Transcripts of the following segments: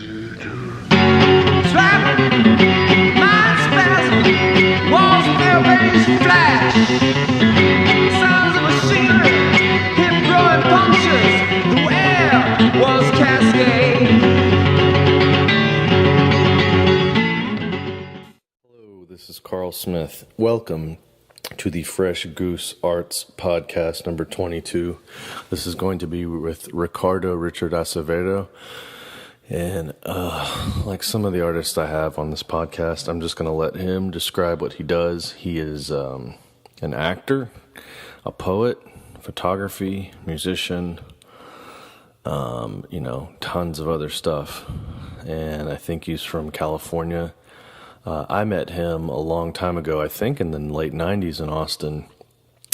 This is Carl Smith. Welcome to the Fresh Goose Arts podcast number 22. This is going to be with Ricardo Richard Acevedo. And like some of the artists I have on this podcast, I'm just going to let him describe what he does. He is an actor, a poet, photography, musician, tons of other stuff. And I think he's from California. I met him a long time ago, I think in the late 90s in Austin,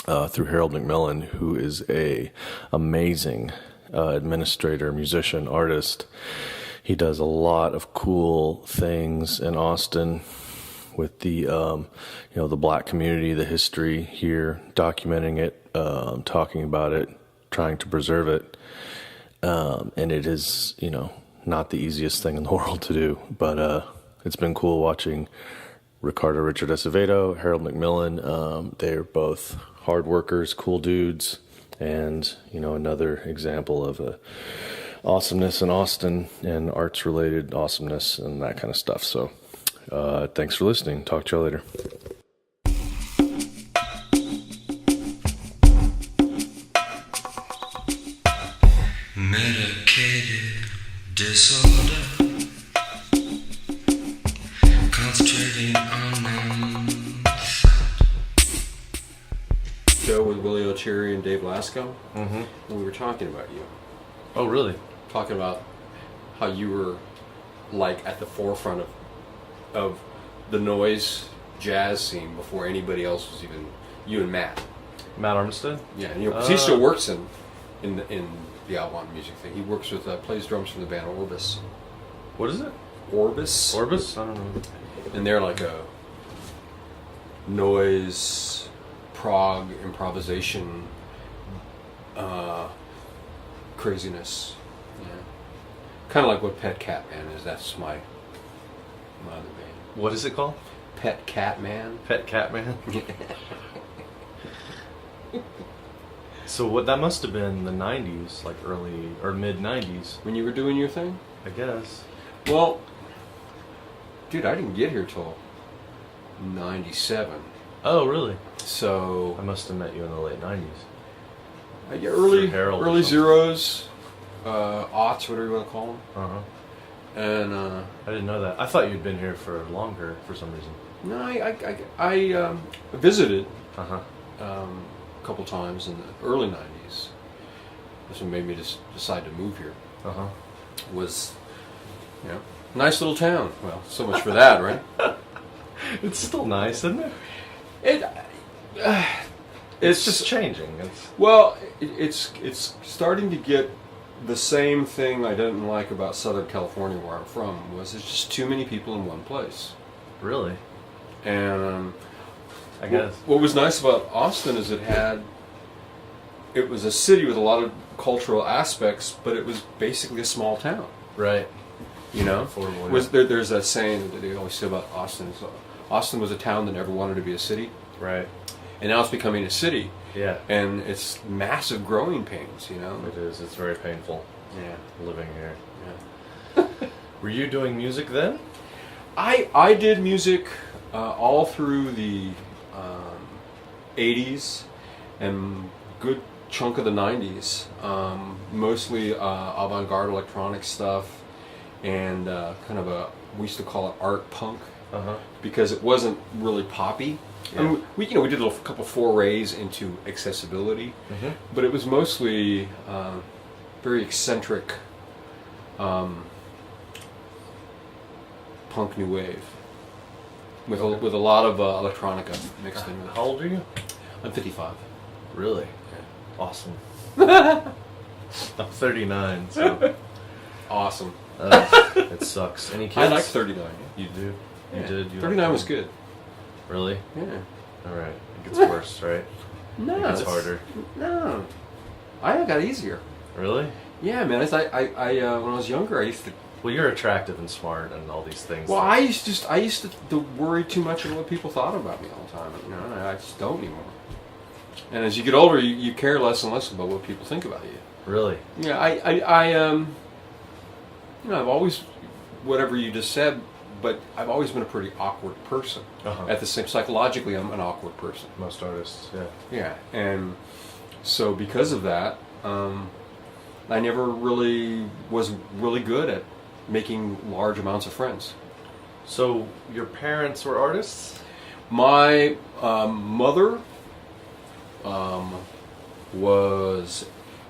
through Harold McMillan, who is a amazing administrator, musician, artist. He does a lot of cool things in Austin with the the black community, the history here, documenting it, talking about it, trying to preserve it. And it is, not the easiest thing in the world to do, but it's been cool watching Ricardo Richard Acevedo, Harold McMillan. They're both hard workers, cool dudes, and, another example of awesomeness in Austin and arts-related awesomeness and that kind of stuff. So thanks for listening. Talk to y'all later. Medicated disorder. Show with Willie O'Cherry and Dave Lasco, Mm-hmm. and we were talking about you. Oh, really? Talking about how you were like at the forefront of the noise jazz scene before anybody else was even you and Matt. Matt Armistead? Yeah, 'cause he still works in the Alvon music thing. He works with plays drums for the band Orbis. What is it? Orbis. Orbis? I don't know. And they're like a noise, prog, improvisation, craziness. Yeah. Kind of like what Pet Cat Man is. That's my other band. What is it called? Pet Cat Man. Pet Cat Man? So that must have been the 90s, like early or mid 90s. When you were doing your thing? I guess. Well, dude, I didn't get here till 97. Oh, really? So I must have met you in the late 90s. Early zeros, aughts, whatever you want to call them. Uh-huh. And I didn't know that. I thought you'd been here for longer for some reason. no, I visited Uh-huh. a couple times in the early 90s. That's what made me just decide to move here. Uh-huh. Was, nice little town. Well, so much for that, right? It's still nice, isn't it? It's just changing. It's starting to get the same thing I didn't like about Southern California, where I'm from, was there's just too many people in one place. Really? And I guess. What was nice about Austin is it was a city with a lot of cultural aspects, but it was basically a small town. Right. Affordable, there's that saying that they always say about Austin. Austin was a town that never wanted to be a city. Right. And now it's becoming a city. Yeah. And it's massive growing pains, It is. It's very painful. Yeah. Living here. Yeah. Were you doing music then? I did music all through the 80s and good chunk of the 90s. Mostly avant-garde electronic stuff and we used to call it art punk. Uh-huh. Because it wasn't really poppy. Yeah. I mean, we did a couple forays into accessibility, Mm-hmm. but it was mostly very eccentric punk new wave with a lot of electronica mixed in with it. How old are you? I'm 55. Really? Yeah. Awesome. I'm 39, so Awesome. it sucks. Any kids? I like 39. You do? Yeah. You did? 39 was good. Really? Yeah. Alright. It gets worse, right? No. It gets harder. No. I got easier. Really? Yeah, man. I when I was younger, I used to Well, you're attractive and smart and all these things. Well, I used to worry too much about what people thought about me all the time. You know, and I just don't anymore. And as you get older, you care less and less about what people think about you. Really? Yeah, you know, I've always, whatever you just said, but I've always been a pretty awkward person. At the same, psychologically, I'm an awkward person. Most artists, yeah. Yeah, and so because of that, I never really was really good at making large amounts of friends. So your parents were artists? My mother was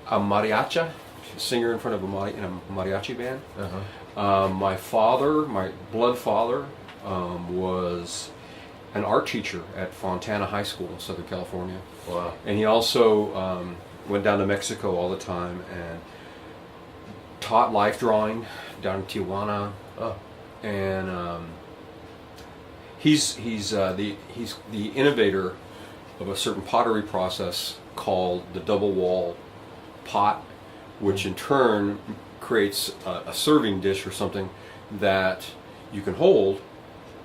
a mariachi singer in front of in a mariachi band. My father, my blood father, was an art teacher at Fontana High School in Southern California. Wow. And he also went down to Mexico all the time and taught life drawing down in Tijuana. Oh. And he's the innovator of a certain pottery process called the double wall pot, which in turn creates a serving dish or something that you can hold,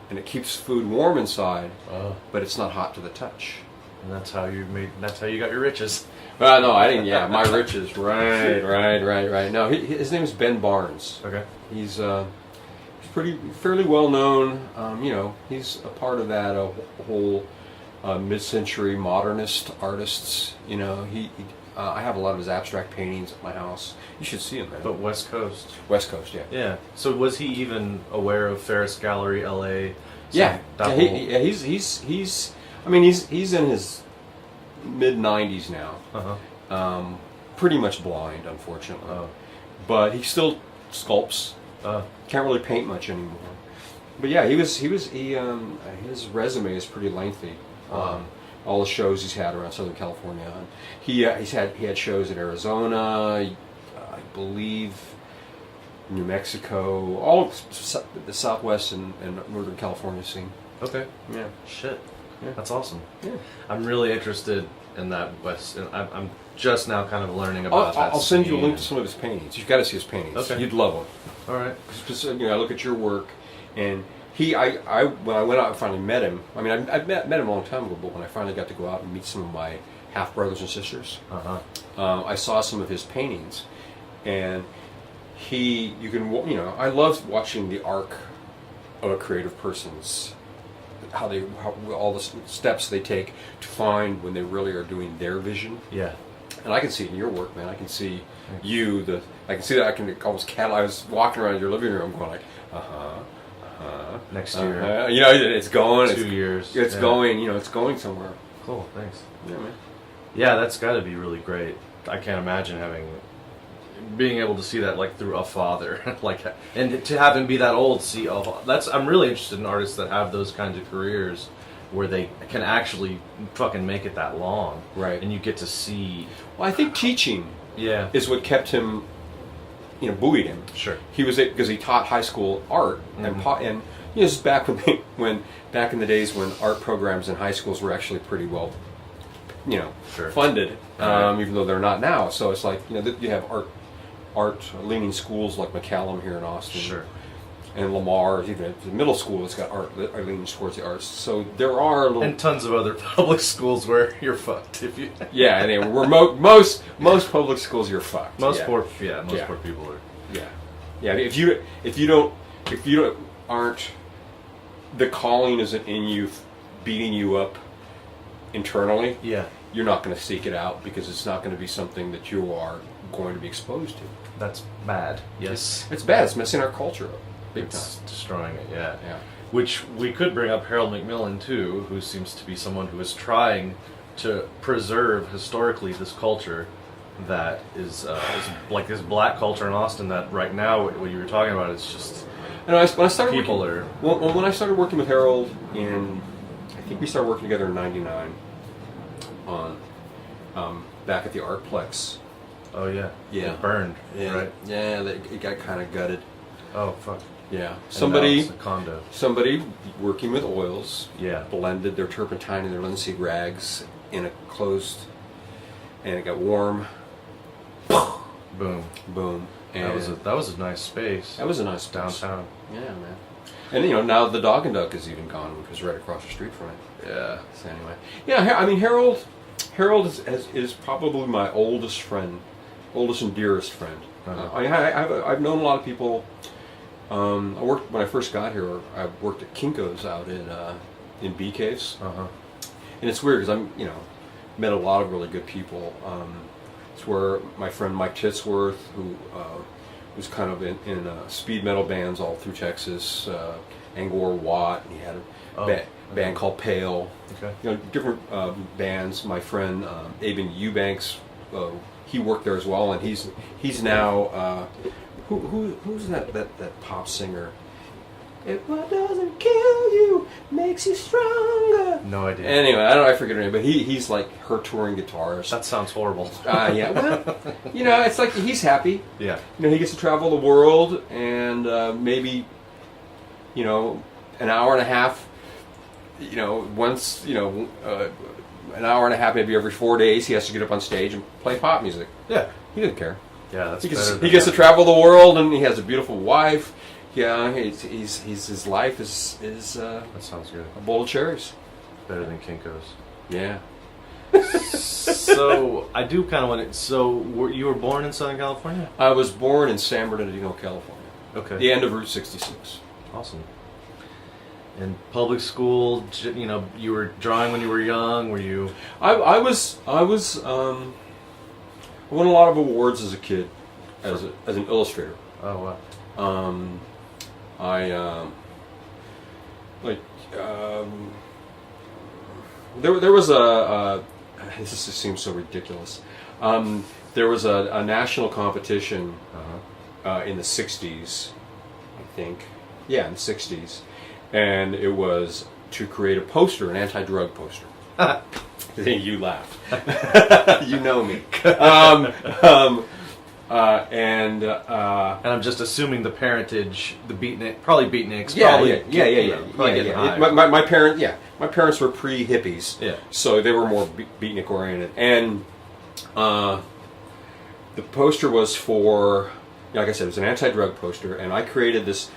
and it keeps food warm inside, but it's not hot to the touch. And that's how you got your riches. Well, no, I didn't. Yeah, my riches. Right. No, his name is Ben Barnes. Okay. He's fairly well known. You know, he's a part of that whole mid-century modernist artists. You know, I have a lot of his abstract paintings at my house. You should see him, man. But West Coast. West Coast, yeah. Yeah. So was he even aware of Ferris Gallery, L.A.? Yeah. He's. I mean, he's in his mid-90s now. Pretty much blind, unfortunately. But he still sculpts. Can't really paint much anymore. But yeah, his resume is pretty lengthy. All the shows he's had around Southern California. And he had shows in Arizona, I believe, New Mexico, all of the Southwest and Northern California scene. Okay. Yeah. Shit. Yeah. That's awesome. Yeah. I'm really interested in that West. I'm just now kind of learning about that. I'll send you a link to some of his paintings. You've got to see his paintings. Okay. You'd love them. All right. Because, you know, I look at your work, and when I went out and finally met him. I mean, I've met him a long time ago, but when I finally got to go out and meet some of my half brothers and sisters, I saw some of his paintings, and I love watching the arc of a creative person's, how all the steps they take to find when they really are doing their vision. Yeah. And I can see it in your work, man. I can see I can see that. I can almost I was walking around your living room going like, Next year. You know, it's going. 2 years. It's going. You know, it's going somewhere. Cool. Thanks. Yeah, man. Yeah, that's got to be really great. I can't imagine being able to see that like through a father, like, and to have him be that old. I'm really interested in artists that have those kinds of careers where they can actually fucking make it that long, right? And you get to see. Well, I think teaching, is what kept him, you know, buoyed him. Sure. He was because he taught high school art, and you know, this is back when back in the days when art programs in high schools were actually pretty well, you know, funded, even though they're not now. So it's like, you know, you have art leaning schools like McCallum here in Austin. Sure. And Lamar, even at the middle school, it's got art leaning towards the arts. So there are and tons of other public schools where you're fucked if you. Yeah, and we're most public schools you're fucked. Most poor people are. Yeah. If you aren't, the calling isn't in you, beating you up internally. Yeah. You're not going to seek it out because it's not going to be something that you are going to be exposed to. That's bad. Yes. It's bad. It's messing our culture up. It's destroying it, yeah. Yeah. Which we could bring up Harold McMillan too, who seems to be someone who is trying to preserve historically this culture that is like this black culture in Austin that right now, what you were talking about, is just. And when I started when I started working with Harold I think we started working together in '99 on back at the Artplex. Oh yeah. Yeah. It burned. Yeah. Right. Yeah, it got kind of gutted. Oh fuck. Yeah, Somebody working with oils, yeah, blended their turpentine and their linseed rags in a closed, and it got warm. Boom, boom, And that was a nice space. that was a nice space. Downtown. Yeah, man. And now the Dog and Duck is even gone because right across the street from it. Yeah. So anyway, yeah. I mean, Harold is probably my oldest and dearest friend. I've known a lot of people. I worked when I first got here. I worked at Kinko's out in Bee Caves, and it's weird because met a lot of really good people. It's where my friend Mike Titsworth, who was kind of in speed metal bands all through Texas, Angor Watt, and he had a band called Pale. Okay. Different bands. My friend Aben Eubanks, he worked there as well, and he's now who's that pop singer? What doesn't kill you makes you stronger. No idea. Anyway, I forget her name, but he's like her touring guitarist. That sounds horrible. Yeah, well, it's like he's happy. Yeah. He gets to travel the world, and maybe, an hour and a half, once, an hour and a half, maybe every 4 days, he has to get up on stage and play pop music. Yeah. He doesn't care. Yeah, that's He gets to travel the world, and he has a beautiful wife. Yeah, his life is that sounds good. a bowl of cherries. Better than Kinko's. Yeah. So I do kind of want to. So you were born in Southern California? I was born in San Bernardino, California. Okay. The end of Route 66. Awesome. In public school, you were drawing when you were young. Were you? I won a lot of awards as a kid, as an illustrator. Oh wow. There was this just seems so ridiculous. There was a national competition in the 60s, I think. Yeah, in the 60s. And it was to create a poster, an anti-drug poster. Then you laughed. You know me. And I'm just assuming the parentage, the beatnik, probably beatniks. Yeah. My parents were pre-hippies. Yeah. So they were more beatnik oriented, and the poster was for, like I said, it was an anti-drug poster, and I created this.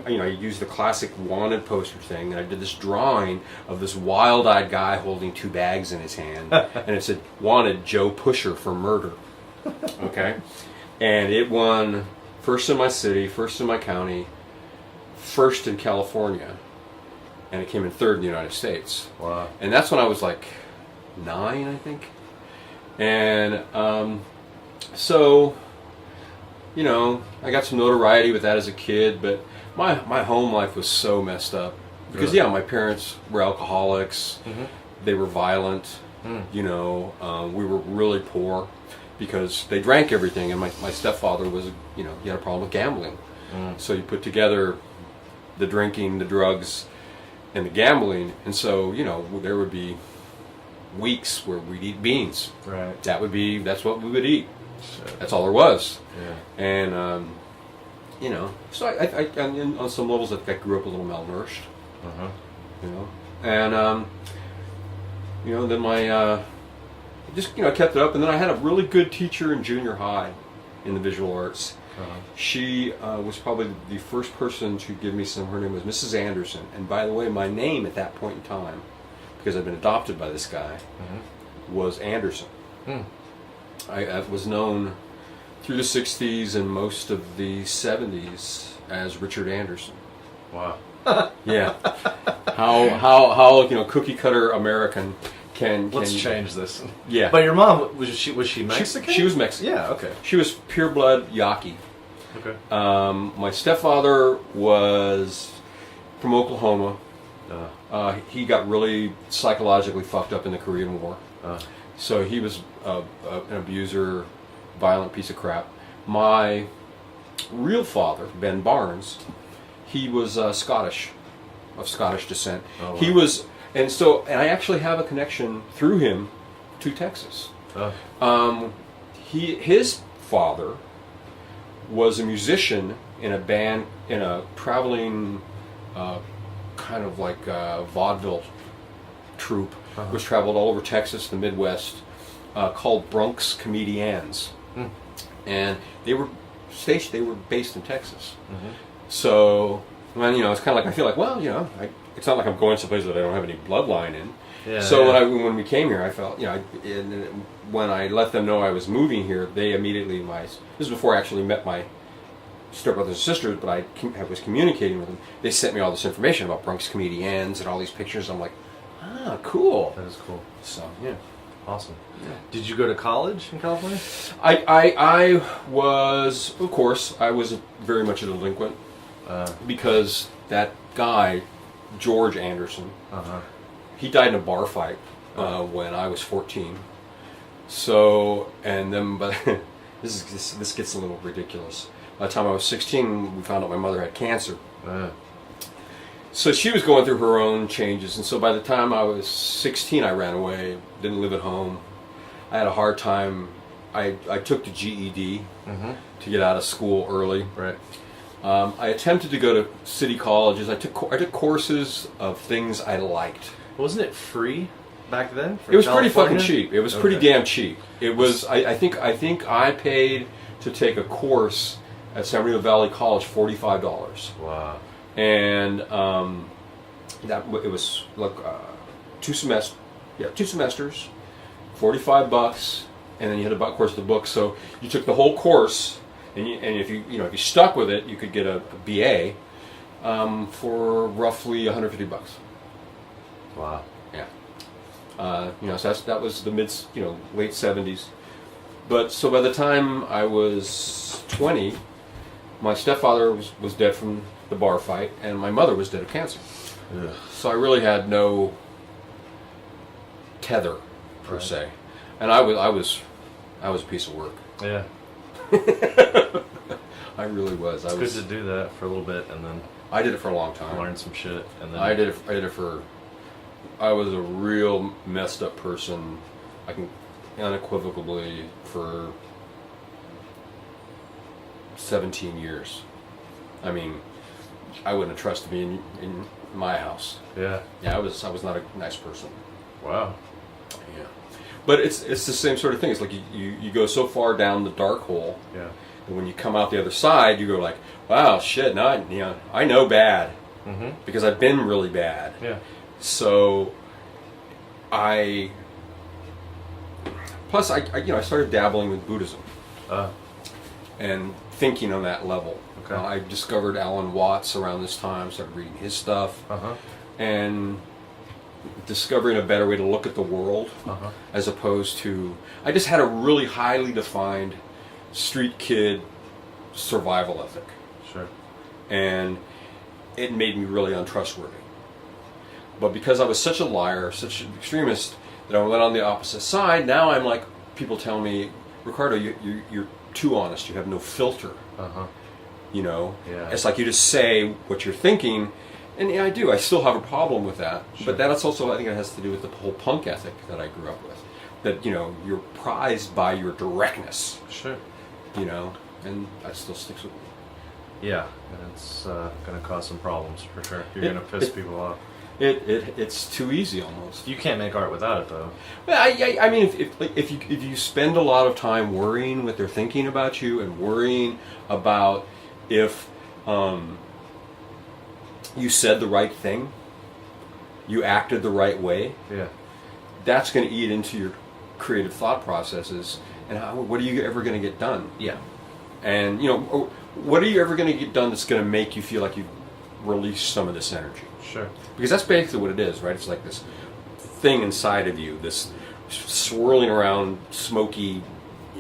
I used the classic wanted poster thing, and I did this drawing of this wild-eyed guy holding 2 bags in his hand, and it said, "Wanted Joe Pusher for murder." Okay. And it won first in my city, first in my county, first in California, and it came in 3rd in the United States. Wow. And that's when I was like 9, I think. And so, I got some notoriety with that as a kid, but my home life was so messed up. Because, Really? my parents were alcoholics. Mm-hmm. They were violent. We were really poor. Because they drank everything, and my stepfather was, he had a problem with gambling. So you put together the drinking, the drugs, and the gambling, and so, there would be weeks where we'd eat beans. Right. That's what we would eat. That's all there was. Yeah. And, so I on some levels, I grew up a little malnourished. And, then my... just kept it up, and then I had a really good teacher in junior high in the visual arts. She was probably the first person to give me her name was Mrs. Anderson, and by the way, my name at that point in time, because I'd been adopted by this guy, was Anderson. I was known through the 60s and most of the 70s as Richard Anderson. Wow. Yeah. How cookie cutter American Let's change this. Yeah. But your mom, was she Mexican? She was Mexican. Yeah, okay. She was pure blood Yaqui. Okay. My stepfather was from Oklahoma. He got really psychologically fucked up in the Korean War. So he was an abuser, violent piece of crap. My real father, Ben Barnes, he was Scottish, of Scottish descent. Oh, wow. He was... And I actually have a connection through him to Texas. His father was a musician in a band, in a traveling, kind of like vaudeville troupe, which traveled all over Texas, the Midwest, called Bronx Comedians. And they were station. They were based in Texas. So, when it's kind of like I feel like, well, it's not like I'm going someplace that I don't have any bloodline in. Yeah, so yeah. when we came here, I felt, and when I let them know I was moving here, they immediately, this is before I actually met my stepbrothers and sisters, but I was communicating with them. They sent me all this information about Bronx comedians and all these pictures. I'm like, cool. That is cool. So, yeah. Awesome. Yeah. Did you go to college in California? I was, of course, I was very much a delinquent because that guy, George Anderson, he died in a bar fight when I was 14. So, and then, but this gets a little ridiculous. By the time I was 16, we found out my mother had cancer. So she was going through her own changes, and so by the time I was 16, I ran away, didn't live at home. I had a hard time. I took the GED to get out of school early. Right. I attempted to go to city colleges. I took courses of things I liked. Wasn't it free back then? It was pretty California? fucking cheap. It was pretty damn cheap. It was. I think I paid to take a course at San Bernardino Valley College $45. Wow. And it was like 2 semesters, $45, and then you had to buy, of course, the book. So you took the whole course, and if you stuck with it, you could get a BA for roughly $150. Wow. Yeah. So that was the late 70s. But so by the time I was 20, my stepfather was dead from the bar fight, and my mother was dead of cancer. Ugh. So I really had no tether per se, and I was a piece of work. Yeah. I really was. It's good to do that for a little bit, and then I did it for a long time. learn some shit, and then I did it for. I was a real messed up person. I can unequivocally for 17 years. I mean, I wouldn't have trusted me in my house. Yeah. Yeah, I was not a nice person. Wow. Yeah. But it's the same sort of thing. It's like you go so far down the dark hole. Yeah. And when you come out the other side, you go like, wow, shit, now I know bad. Because I've been really bad. Yeah. So plus I started dabbling with Buddhism. And thinking on that level. Okay. I discovered Alan Watts around this time, started reading his stuff, and discovering a better way to look at the world, as opposed to, I just had a really highly defined street kid survival ethic. Sure. And it made me really untrustworthy. But because I was such a liar, such an extremist, that I went on the opposite side, now I'm like, people tell me, Ricardo, you're too honest, you have no filter. Yeah. It's like you just say what you're thinking, and yeah, I do. I still have a problem with that. Sure. But that's also, I think it has to do with the whole punk ethic that I grew up with. That, you're prized by your directness. Sure. And that still sticks with me. Yeah, and it's going to cause some problems for sure. You're going to piss people off. It's too easy almost. You can't make art without it, though. Well, I mean, if you spend a lot of time worrying what they're thinking about you, and worrying about if you said the right thing, you acted the right way, that's going to eat into your creative thought processes. And what are you ever going to get done? Yeah. And what are you ever going to get done that's going to make you feel like you've released some of this energy? Sure. Because that's basically what it is, right? It's like this thing inside of you, this swirling around, smoky,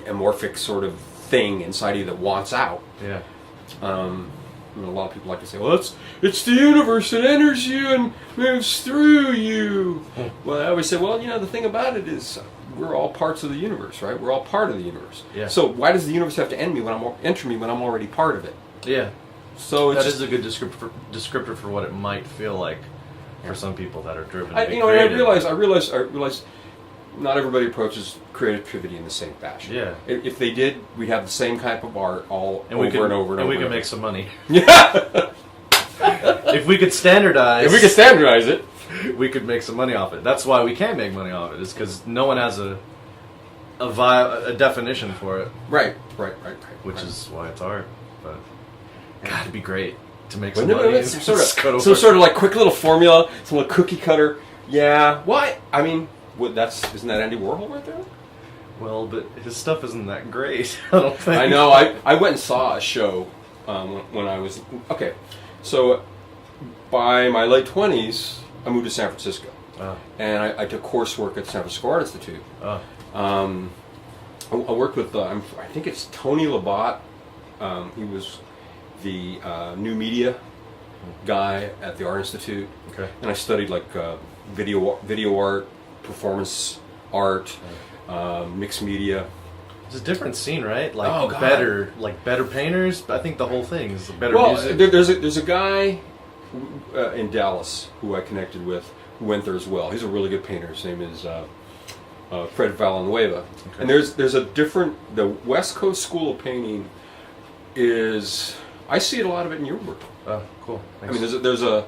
amorphic sort of thing inside of you that wants out. Yeah. A lot of people like to say, well, it's the universe that enters you and moves through you. Well, I always say, well, the thing about it is we're all parts of the universe, right? We're all part of the universe. Yeah. So why does the universe have to enter me when I'm already part of it? Yeah. So that is a good descriptor for what it might feel like for some people that are driven. I to be creative. I realize not everybody approaches creativity in the same fashion. Yeah. If they did, we'd have the same type of art over and over. And we could make some money. Yeah. If we could standardize. If we could standardize it, we could make some money off it. That's why we can't make money off it. Is because no one has a definition for it, Right. which is why it's art. But God, it'd be great to make Wouldn't some money. it? Some sort of like quick little formula, some little cookie cutter. Yeah. Why? I mean, isn't that Andy Warhol right there? Well, but his stuff isn't that great. I don't think. I know. I went and saw a show when I was okay. So by my late 20s, I moved to San Francisco, and I took coursework at the San Francisco Art Institute. I worked with I think it's Tony Labat. He was the new media guy at the Art Institute, and I studied like video art, performance art, mixed media. It's a different scene, right? Like Oh, God. better painters. I think the whole thing is better Well, music. there's a guy in Dallas who I connected with who went there as well. He's a really good painter. His name is Fred Villanueva. And there's a different. The West Coast School of Painting is. I see it a lot of it in your work. Oh, cool. I mean, there's a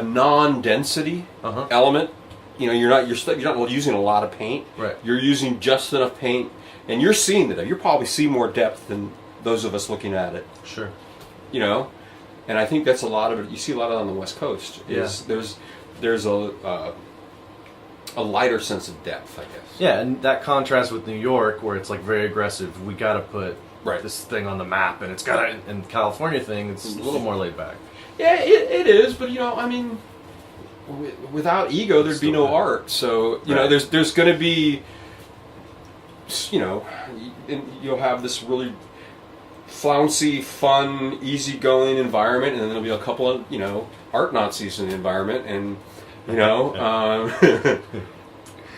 non-density element. You know, you're not using a lot of paint. Right. You're using just enough paint, and you're seeing the depth. You probably see more depth than those of us looking at it. Sure. You know, and I think that's a lot of it. You see a lot of it on the West Coast. There's a lighter sense of depth, I guess. Yeah, and that contrast with New York, where it's like very aggressive. We got to put this thing on the map, and it's got to. And the California thing, it's a little more laid back. Yeah, it is, but you know, I mean, without ego, there'd be no art. So you know, there's going to be, you know, you'll have this really flouncy, fun, easygoing environment, and then there'll be a couple of art Nazis in the environment, and and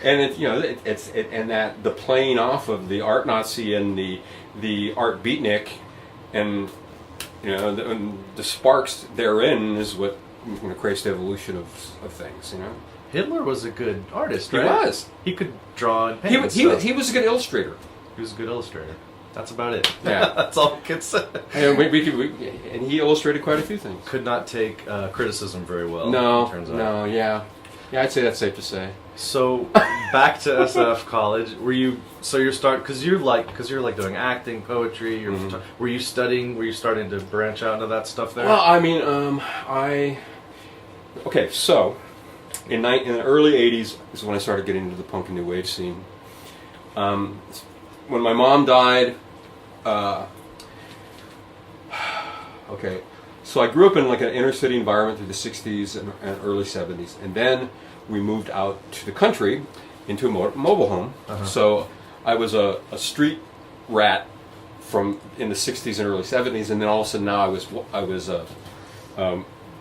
and that the playing off of the art Nazi and the art beatnik, and the sparks therein is what creates the evolution of things. Hitler was a good artist, He right? was. He could draw and paint. He was a good illustrator. He was a good illustrator. That's about it. Yeah. That's all I can say. And and he illustrated quite a few things. Could not take criticism very well. No, it turns out. no, yeah, I'd say that's safe to say. So back to SF college. Were you because you're like doing acting, poetry. Were you studying? Were you starting to branch out into that stuff there? Well, I mean, so in the early '80s is when I started getting into the punk and new wave scene. When my mom died, so I grew up in like an inner city environment through the '60s and early '70s, and then we moved out to the country into a mobile home. So I was a street rat in the '60s and early '70s, and then all of a sudden now I was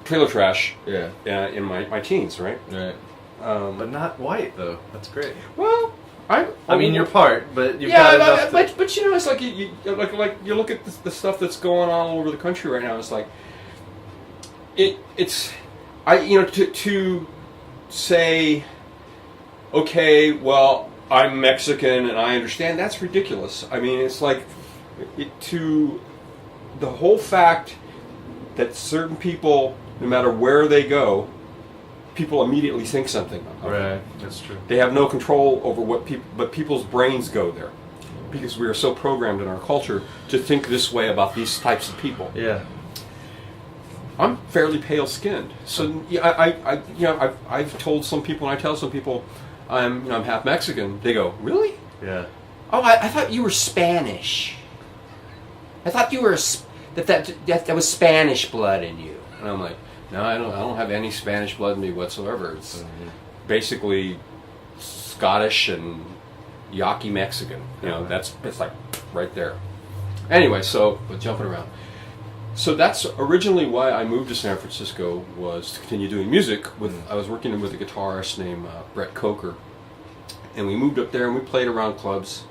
trailer trash in my teens, right? Right. But not white though. That's great. Well, I mean, you're part, but you've got enough. But it's like you look at the stuff that's going on all over the country right now. It's like to say, okay, well, I'm Mexican and I understand, that's ridiculous. I mean, it's like the whole fact that certain people, no matter where they go, people immediately think something of Right, them. that's true. They have no control over but people's brains go there because we are so programmed in our culture to think this way about these types of people. Yeah. I'm fairly pale-skinned, so I've told some people, and I tell some people, I'm half Mexican. They go, really? Yeah. Oh, I thought you were Spanish. I thought you were that was Spanish blood in you. And I'm like, no, I don't have any Spanish blood in me whatsoever. It's basically Scottish and Yaqui Mexican. It's like right there. Anyway, but jumping around. So that's originally why I moved to San Francisco, was to continue doing music. I was working with a guitarist named Brett Coker, and we moved up there and we played around clubs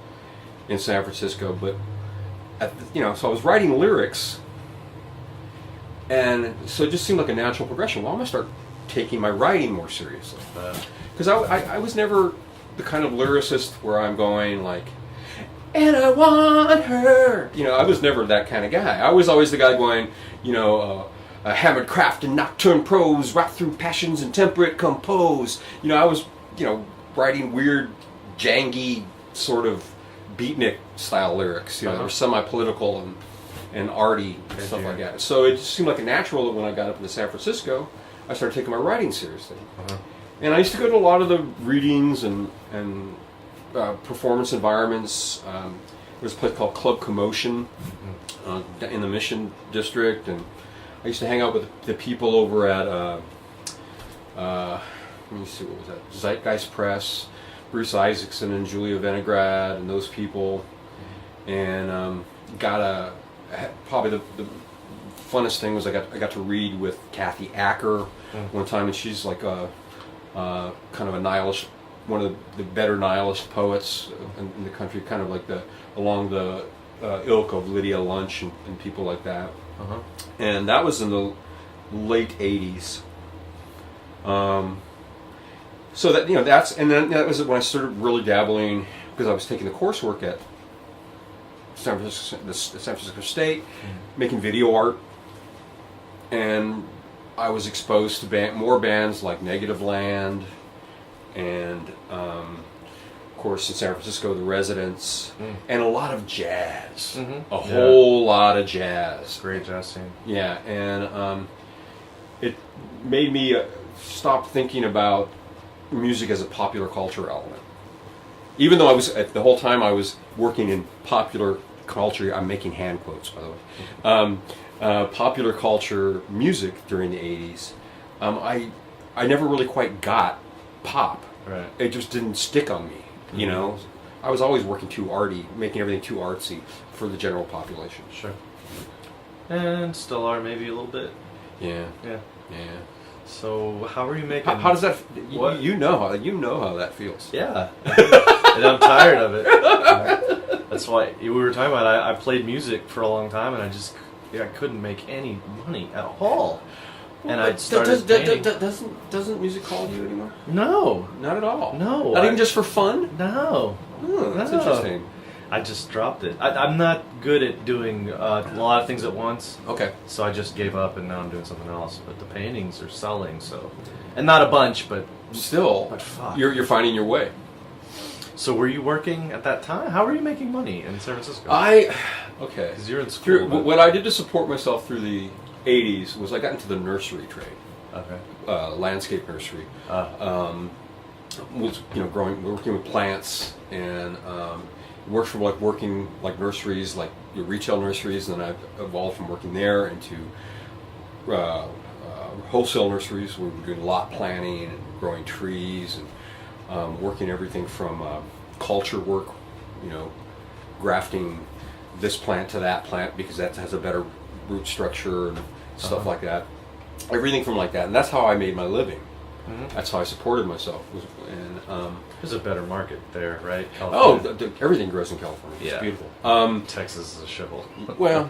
in San Francisco. But so I was writing lyrics, and so it just seemed like a natural progression. Well, I'm gonna start taking my writing more seriously, because I was never the kind of lyricist where I'm going like, and I want her. I was never that kind of guy. I was always the guy going, hammered craft and nocturne prose, right through passions and temperate compose. I was, writing weird, jangy sort of beatnik style lyrics. You know, they were semi-political and arty and stuff like that. So it just seemed like a natural that when I got up into San Francisco, I started taking my writing seriously. And I used to go to a lot of the readings and performance environments. There was a place called Club Commotion in the Mission District, and I used to hang out with the people over at let me see, what was that? Zeitgeist Press, Bruce Isaacson and Julia Vinograd and those people, and probably the funnest thing was I got to read with Kathy Acker one time, and she's like a kind of a nihilist, one of the better nihilist poets in the country, kind of like along the ilk of Lydia Lunch and people like that. And that was in the late '80s. So that that was when I started really dabbling, because I was taking the coursework at San Francisco State, making video art, and I was exposed to more bands like Negative Land, and of course in San Francisco, The Residents, and a lot of jazz, a whole lot of jazz. Great jazz scene. Yeah, and it made me stop thinking about music as a popular culture element. Even though the whole time I was working in popular culture, I'm making hand quotes, by the way, popular culture music during the 80s, I never really quite got pop. Right. It just didn't stick on me, you know. I was always working too arty, making everything too artsy for the general population. Sure. And still are, maybe a little bit. Yeah. Yeah. Yeah. So how are you making? How does that? What? You know how that feels. Yeah. And I'm tired of it. That's why we were talking about. I played music for a long time, and I couldn't make any money at all. And I started painting. Doesn't music call you anymore? No, Not at all. No. Not even just for fun? no. That's No. interesting. I just dropped it. I'm not good at doing a lot of things at once. Okay. So I just gave up, and now I'm doing something else. But the paintings are selling, so, and not a bunch, but Still, But fuck. you're finding your way. So were you working at that time? How were you making money in San Francisco? Okay. Because you're in school. What I did to support myself through the 80s was I got into the nursery trade, Okay. landscape nursery. Was working with plants, and worked from working like nurseries, like your retail nurseries, and then I evolved from working there into wholesale nurseries where we were doing lot planning and growing trees, and working everything from culture work, grafting this plant to that plant because that has a better root structure and stuff like that. Everything from like that, and that's how I made my living. That's how I supported myself. And there's a better market there, right? oh, California. Everything grows in California. It's Yeah. beautiful. Texas is a shithole. Well,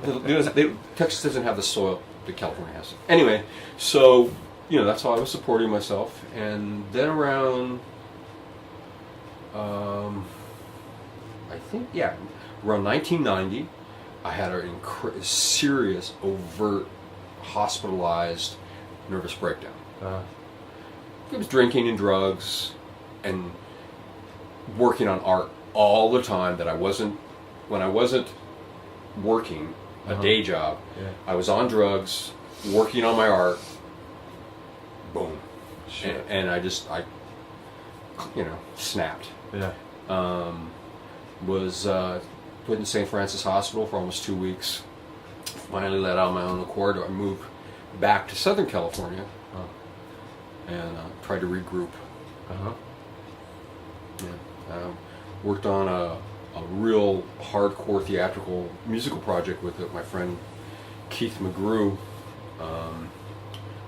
Texas doesn't have the soil that California has. Anyway, so that's how I was supporting myself, and then around, I think around 1990, I had a serious, overt, hospitalized nervous breakdown. It was drinking and drugs, and working on art all the time. When I wasn't working a day job, I was on drugs, working on my art. Boom. Shit. And I snapped. Yeah. Was put in St. Francis Hospital for almost 2 weeks. Finally let out on my own accord. I moved back to Southern California and tried to regroup. Worked on a real hardcore theatrical musical project with my friend Keith McGrew,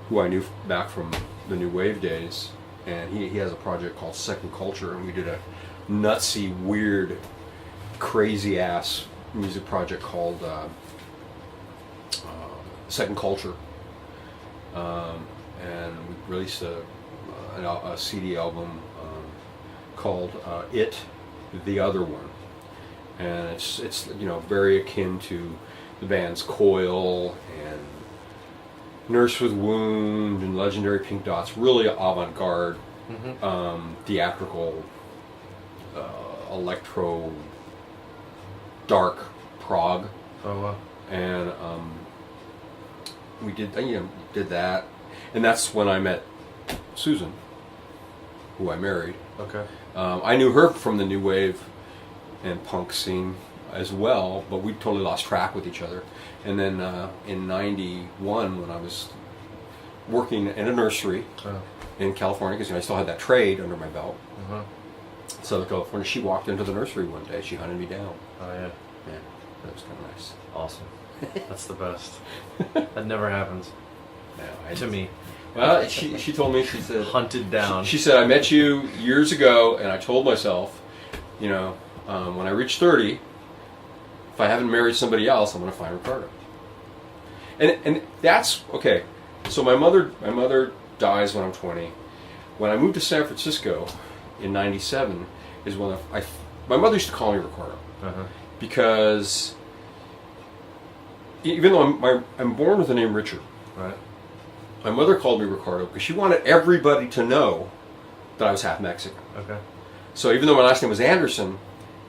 who I knew back from the New Wave days, and he has a project called Second Culture, and we did a nutsy, weird, crazy ass music project called Second Culture, and we released a CD album called It, the Other One, and it's very akin to the bands Coil and Nurse with Wound and Legendary Pink Dots, really avant-garde theatrical, electro, dark prog. Oh wow. And we did that, and that's when I met Susan, who I married. Okay. I knew her from the new wave and punk scene as well, but we totally lost track with each other. And then in '91, when I was working in a nursery in California, because I still had that trade under my belt, Southern California, she walked into the nursery one day. She hunted me down. Oh yeah. Yeah, that was kind of nice. Awesome. That's the best. That never happens to me. Well, she told me, she said, Hunted down. She said, I met you years ago, and I told myself, when I reach 30, if I haven't married somebody else, I'm going to find Ricardo. And that's okay. So my mother dies when I'm 20. When I moved to San Francisco in '97 is when my mother used to call me Ricardo because even though I'm born with the name Richard, right. My mother called me Ricardo because she wanted everybody to know that I was half Mexican. Okay. So even though my last name was Anderson,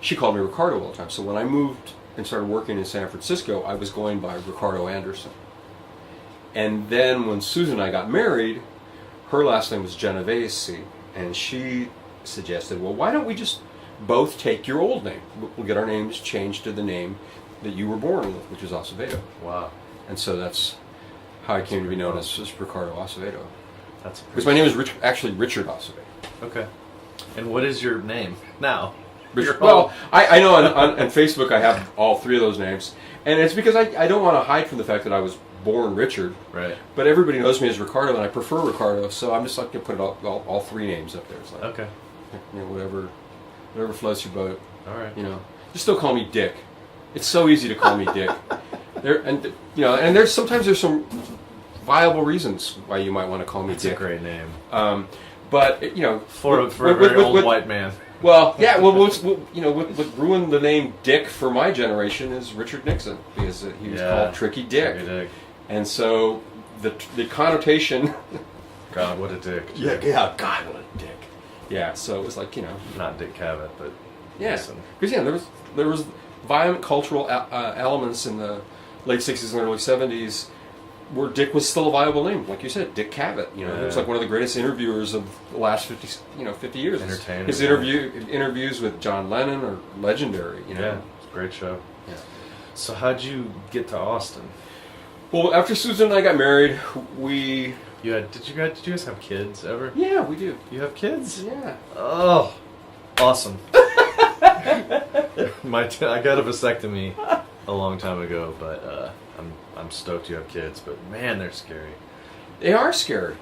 she called me Ricardo all the time. So when I moved and started working in San Francisco, I was going by Ricardo Anderson. And then when Susan and I got married, her last name was Genovese, and she suggested, well, why don't we just both take your old name? We'll get our names changed to the name that you were born with, which is Acevedo. Wow. And so that's how I came to be known as Ricardo Acevedo. That's because my name is actually Richard Acevedo. Okay. And what is your name now? Well, I know on Facebook I have all three of those names, and it's because I don't want to hide from the fact that I was born Richard. Right. But everybody knows me as Ricardo, and I prefer Ricardo, so I'm just like going to put all three names up there. It's like, okay. Whatever floats your boat. All right. Just still call me Dick. It's so easy to call me Dick. And there's sometimes some viable reasons why you might want to call me Dick. Dick. It's a great name. But for a very old white man. Well, yeah. Well, what ruined the name Dick for my generation is Richard Nixon, because he was called Tricky Dick. Tricky Dick. And so the connotation. God, what a dick. Yeah. God, what a dick. Yeah. So it was like not Dick Cavett, but yeah, because there was violent cultural elements in the late '60s and early '70s where Dick was still a viable name, like you said, Dick Cavett. He was like one of the greatest interviewers of the last 50 years. Entertainer. His interviews with John Lennon are legendary. Yeah, it's a great show. Yeah. So how'd you get to Austin? Well, after Susan and I got married, did you guys have kids ever? Yeah, we do. You have kids? Yeah. Oh, awesome. I got a vasectomy a long time ago, but I'm stoked you have kids. But man, they're scary. They are scary.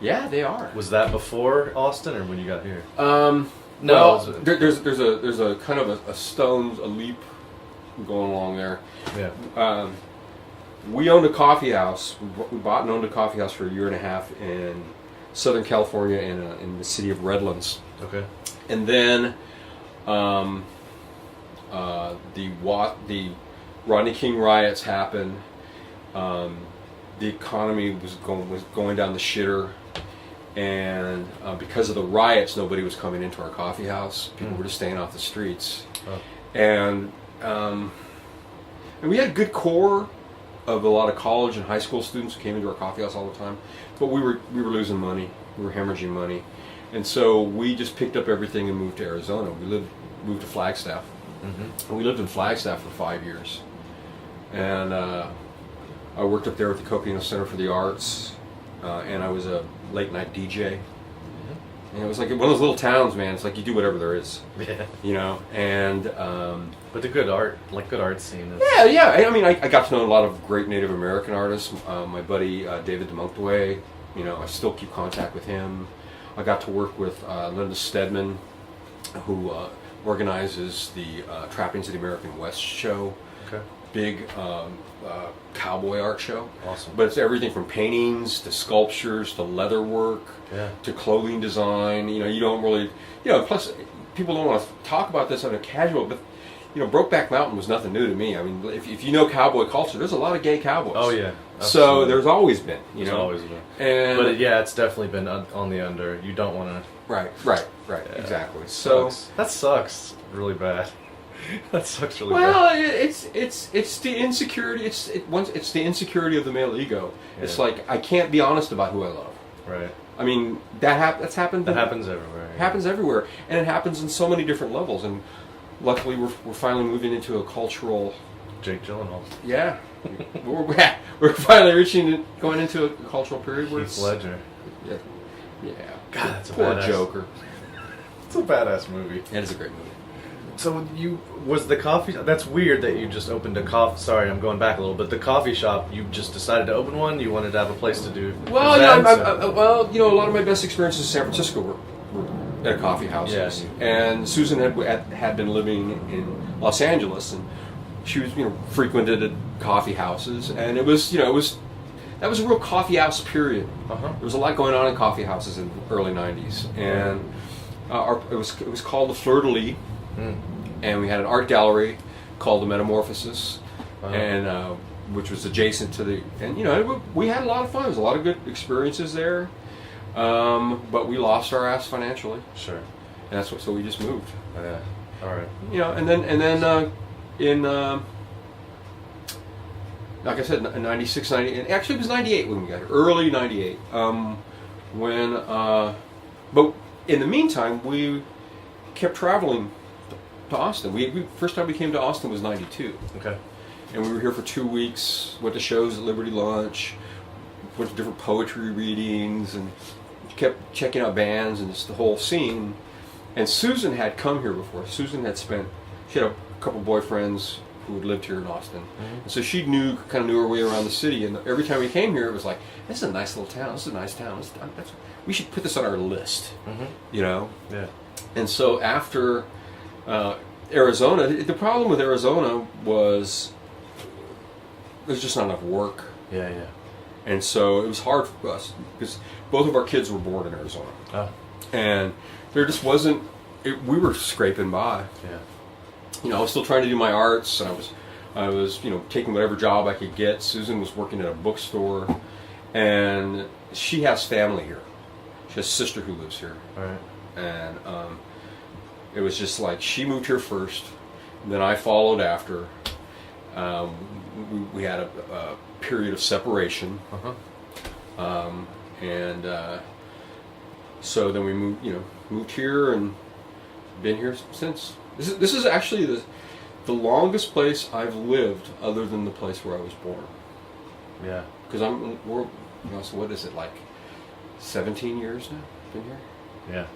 Yeah, they are. Was that before Austin or when you got here? No. Well, there's a kind of a leap going along there. Yeah. We owned a coffee house. We bought and owned a coffee house for a year and a half in Southern California in the city of Redlands. Okay. And then the Rodney King riots happened. The economy was going down the shitter, and because of the riots, nobody was coming into our coffee house. People were just staying off the streets, and we had a good core of a lot of college and high school students who came into our coffee house all the time, but we were losing money. We were hemorrhaging money, and so we just picked up everything and moved to Arizona. Moved to Flagstaff. And we lived in Flagstaff for 5 years, and I worked up there with the Copino Center for the Arts, and I was a late night DJ. And it was like one of those little towns, man. It's like you do whatever there is. Yeah. And but the good art scene is... Yeah. I mean, I got to know a lot of great Native American artists. My buddy David DeMontway, I still keep contact with him. I got to work with Linda Stedman, who organizes the Trappings of the American West show. Okay. Big cowboy art show. Awesome. But it's everything from paintings to sculptures to leather work to clothing design. You don't really, plus people don't want to talk about this on a casual, but Brokeback Mountain was nothing new to me. I mean, if you know cowboy culture, there's a lot of gay cowboys. Oh yeah. Absolutely. So there's always been, There's always been. And but it's definitely been on the under. You don't want to. Right, exactly. So that sucks really bad. That sucks really bad. Well, it's the insecurity. It's the insecurity of the male ego. Yeah. It's like I can't be honest about who I love. Right. I mean that's happened. That happens everywhere. It happens everywhere, and it happens in so many different levels. And luckily, we're finally moving into a cultural. Jake Gyllenhaal. Yeah, we're finally going into a cultural period where Heath Ledger. Yeah. God, that's a poor badass. Joker. It's a badass movie. It is a great movie. So was the coffee? That's weird that you just opened a coffee. Sorry, I'm going back a little, but the coffee shop. You just decided to open one. You wanted to have a place to do. Well, events, a lot of my best experiences in San Francisco were at coffee houses. Yes. And Susan had been living in Los Angeles, and she was frequented coffee houses, and that was a real coffee house period. There was a lot going on in coffee houses in the early '90s, and it was called the Fleur de Lis. And we had an art gallery called the Metamorphosis, and which was adjacent to the. And we had a lot of fun. There was a lot of good experiences there, but we lost our ass financially. Sure. And that's so we just moved. Yeah. All right. And then in like I said, 96, 90, and actually it was 98 when we got here, early 98. But in the meantime, we kept traveling to Austin. We first time we came to Austin was 92. Okay. And we were here for 2 weeks, went to shows at Liberty Lunch, went to different poetry readings, and kept checking out bands and just the whole scene. And Susan had come here before. Susan had she had a couple boyfriends who had lived here in Austin. Mm-hmm. And so she knew her way around the city. And every time we came here, it was like, this is a nice little town. This is a nice town. We should put this on our list. Mm-hmm. Yeah. And so after Arizona, the problem with Arizona was there's just not enough work. Yeah. And so it was hard for us because both of our kids were born in Arizona. Oh. And there just wasn't, we were scraping by. Yeah. I was still trying to do my arts, and I was taking whatever job I could get. Susan was working at a bookstore, and she has family here. She has a sister who lives here. All right. And it was just like she moved here first, and then I followed after. We had a period of separation, and so then we moved here and been here since. This is actually the longest place I've lived, other than the place where I was born. Yeah. Because so what is it, like 17 years now? Been here. Yeah.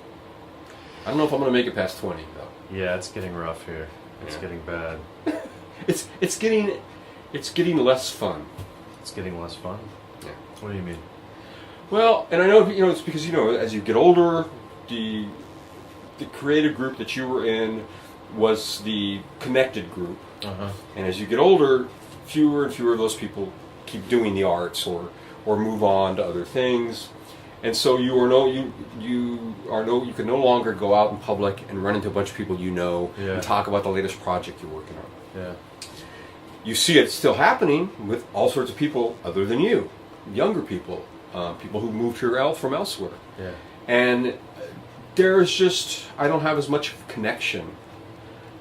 I don't know if I'm going to make it past 20 though. Yeah, it's getting rough here. It's getting bad. It's getting less fun. It's getting less fun? Yeah. What do you mean? Well, and I know it's because as you get older, the creative group that you were in was the connected group, and as you get older, fewer and fewer of those people keep doing the arts or move on to other things, and so you can no longer go out in public and run into a bunch of people and talk about the latest project you're working on. Yeah. You see it still happening with all sorts of people other than you, younger people, people who moved here from elsewhere. Yeah. And I don't have as much connection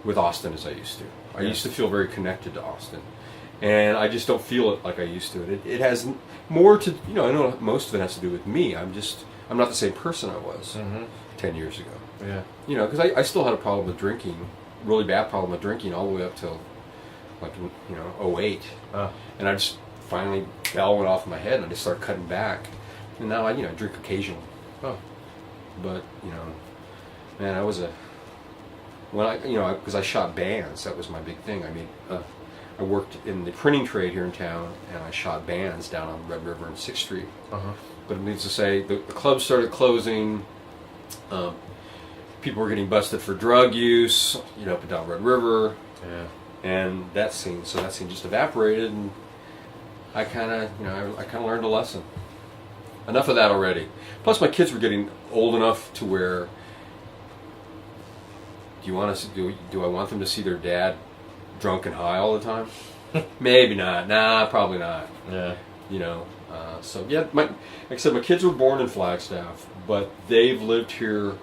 with Austin as I used to. I used to feel very connected to Austin. And I just don't feel it like I used to. It has more to, I know most of it has to do with me. I'm not the same person I was 10 years ago. Yeah. Because I still had a problem with drinking, really bad problem with drinking all the way up till, 08. And I just finally, bell went off in my head and I just started cutting back. And now I drink occasionally. Oh. But, man, because I shot bands, that was my big thing. I worked in the printing trade here in town, and I shot bands down on Red River and 6th Street. But it needs to say, the clubs started closing, people were getting busted for drug use, up and down Red River. Yeah. And that scene just evaporated, and I kind of learned a lesson. Enough of that already. Plus, my kids were getting old enough to where you want to do I want them to see their dad drunk and high all the time? Maybe not. Nah, probably not. Yeah. You know. So yeah, like I said, my kids were born in Flagstaff, but they've lived here.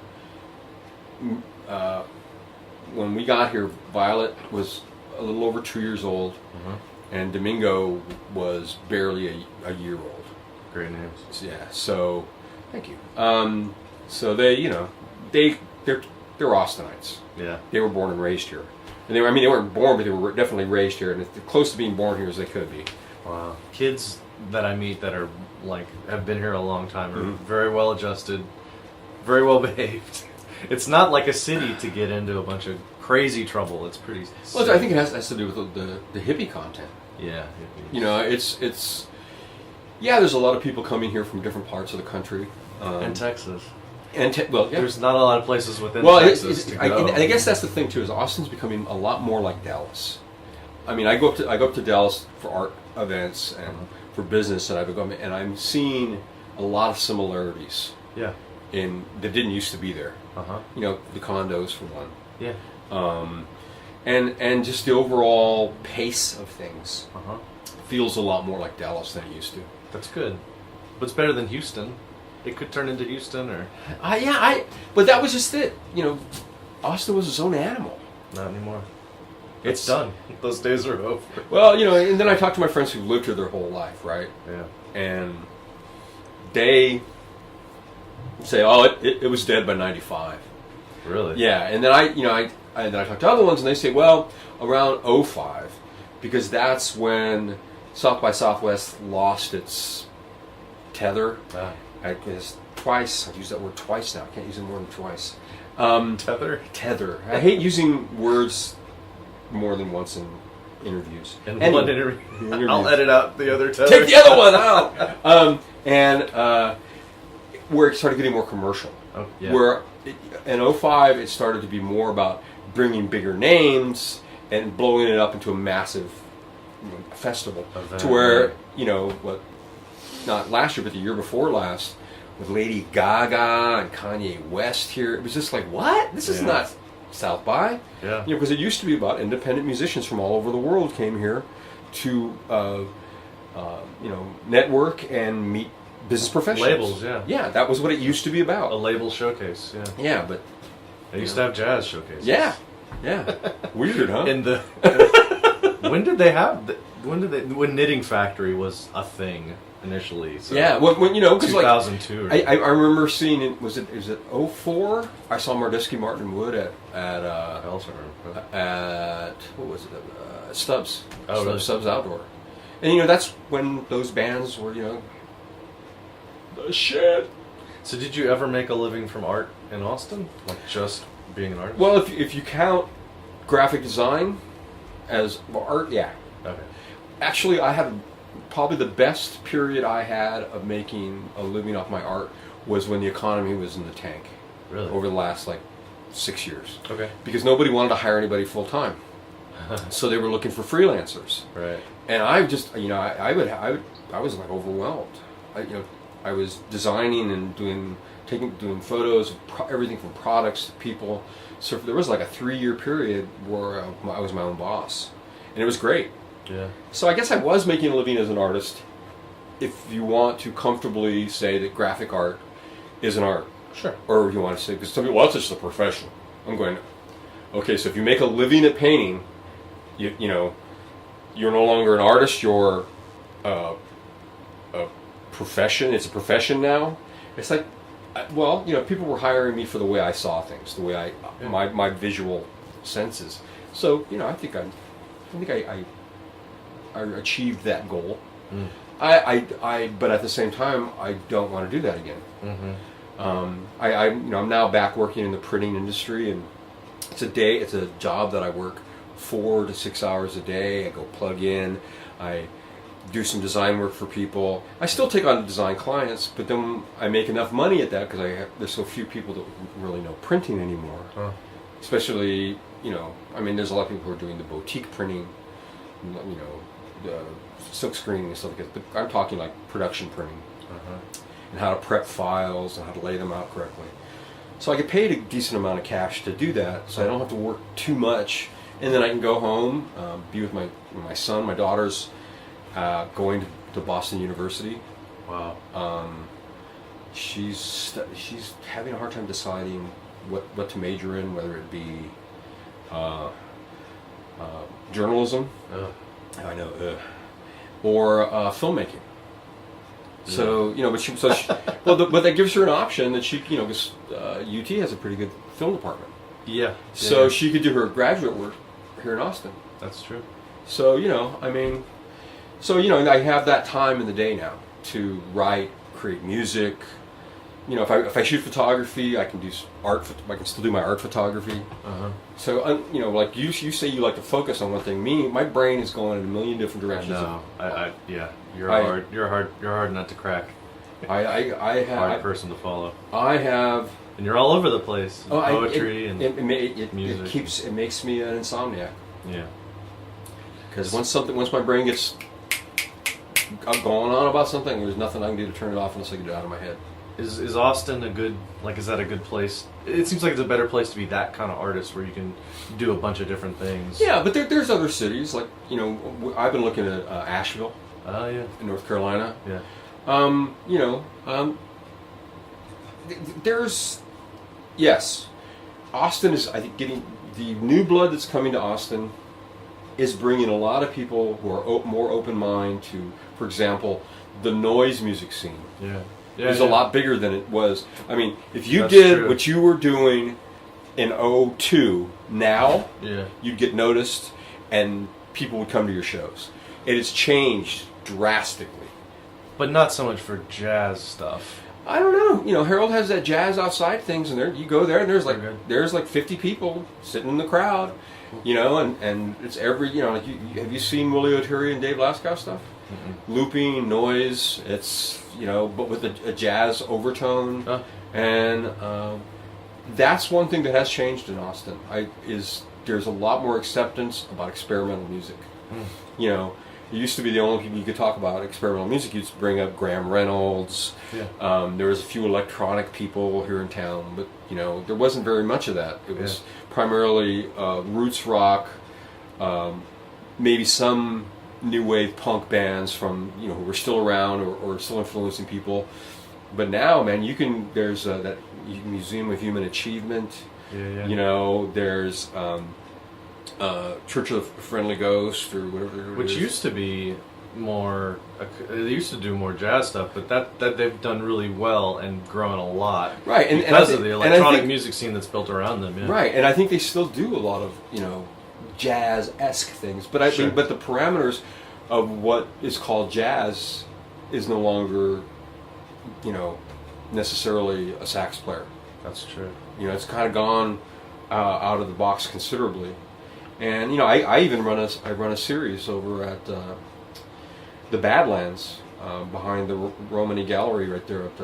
When we got here, Violet was a little over 2 years old, and Domingo was barely a year old. Great names. Yeah. So, thank you. So they, they're Austinites. Yeah. They were born and raised here, and they weren't born, but they were definitely raised here, and as close to being born here as they could be. Wow. Kids that I meet that are have been here a long time are very well adjusted, very well behaved. It's not like a city to get into a bunch of crazy trouble. It's pretty. Well, I think it has to do with the hippie content. Yeah. It's there's a lot of people coming here from different parts of the country. And Texas. There's not a lot of places within Texas to go. I guess that's the thing too. Is Austin's becoming a lot more like Dallas. I mean, I go up to Dallas for art events and for business, and I'm seeing a lot of similarities. Yeah. That didn't used to be there. The condos for one. Yeah. And just the overall pace of things feels a lot more like Dallas than it used to. That's good. But it's better than Houston. It could turn into Houston or... But that was just it. Austin was its own animal. Not anymore. It's done. Those days are over. Well, and then I talked to my friends who've lived here their whole life, right? Yeah. And they say, oh, it was dead by 95. Really? Yeah, and then I talked to other ones, and they say, well, around 05, because that's when South by Southwest lost its tether. I guess twice. I've used that word twice now. I can't use it more than twice. Tether? Tether. I hate using words more than once in interviews. In one interview. I'll edit out the other tether. Take the other one out! And where it started getting more commercial. Oh, yeah. Where in 05 it started to be more about bringing bigger names and blowing it up into a massive festival. To where, not last year, but the year before last, with Lady Gaga and Kanye West here, it was just like, what? This is not South by. Yeah. Because it used to be about independent musicians from all over the world came here to, network and meet business professionals. Labels, Yeah, that was what it used to be about. A label showcase, yeah. Yeah, but... They used to have jazz showcases. Yeah. Weird, huh? When Knitting Factory was a thing initially. So yeah, when 2002. I remember seeing it. Was it 04? I saw Mardisky Martin Wood at what was it? Stubbs. Oh, really? Stubbs Outdoor. And that's when those bands were the shit. So did you ever make a living from art in Austin? Like just being an artist? Well, if you count graphic design as art, yeah. Okay. Actually, I had probably the best period I had of making a living off my art was when the economy was in the tank. Really? Over the last 6 years. Okay. Because nobody wanted to hire anybody full time, so they were looking for freelancers. Right. And I just, I was overwhelmed. I was designing and doing photos of everything from products to people. So there was a 3-year period where I was my own boss, and it was great. Yeah. So I guess I was making a living as an artist, if you want to comfortably say that graphic art is an art. Sure. Or if you want to say, because some people, well, it's just a profession. I'm going, okay, so if you make a living at painting, you're no longer an artist, you're a profession. It's a profession now. It's like, well, people were hiring me for the way I saw things, the way my visual senses. So, I think I achieved that goal. But at the same time, I don't want to do that again. Mm-hmm. I'm now back working in the printing industry, and it's a job that I work 4 to 6 hours a day. I go plug in, I do some design work for people. I still take on design clients, but then I make enough money at that because there's so few people that really know printing anymore. Huh. Especially, there's a lot of people who are doing the boutique printing, the silk screening and stuff like that. But I'm talking production printing. And how to prep files and how to lay them out correctly. So I get paid a decent amount of cash to do that, so I don't have to work too much, and then I can go home, be with my son. My daughter's going to Boston University. Wow. She's having a hard time deciding what to major in, whether it be journalism. I know, or filmmaking. So but that gives her an option that she, because UT has a pretty good film department. Yeah. So she could do her graduate work here in Austin. That's true. So I have that time in the day now to write, create music. If I shoot photography, I can do art. I can still do my art photography. So like you say, you like to focus on one thing. My brain is going in a million different directions. No, you're hard nut to crack. I have hard person to follow. I have, and you're all over the place. Poetry and music. It makes me an insomniac. Yeah. Because once my brain gets going on about something, there's nothing I can do to turn it off unless I get it out of my head. Is Austin is that a good place? It seems like it's a better place to be that kind of artist where you can do a bunch of different things. Yeah, but there's other cities, like, I've been looking at Asheville. Oh, yeah. In North Carolina. Yeah. Yes, Austin is, I think, getting the new blood that's coming to Austin is bringing a lot of people who are more open mind to, for example, the noise music scene. Yeah. Is a lot bigger than it was. I mean, if you That's did true. what you were doing in '02 now, Yeah. you'd get noticed and people would come to your shows. It has changed drastically. But not so much for jazz stuff. I don't know. Harold has that jazz outside things, and there you go there, and there's like 50 people sitting in the crowd, and it's every have you seen Willie O'Teary and Dave Laskow stuff? Mm-hmm. Looping, noise, it's but with a jazz overtone, and that's one thing that has changed in Austin. There's a lot more acceptance about experimental music. It used to be the only people you could talk about experimental music. You'd bring up Graham Reynolds. Yeah. There was a few electronic people here in town, but there wasn't very much of that. It was primarily roots rock, maybe some new wave punk bands from who were still around or still influencing people. But now, man, there's that Museum of Human Achievement. Yeah. There's Church of the Friendly Ghost or whatever. Which used to be more. They used to do more jazz stuff, but that they've done really well and grown a lot. Right, and because of the electronic music scene that's built around them. Yeah. Right, and I think they still do a lot of jazz-esque things, but but the parameters of what is called jazz is no longer necessarily a sax player. That's true. It's kind of gone out of the box considerably. And I even run a series over at the Badlands behind the Romany Gallery right there at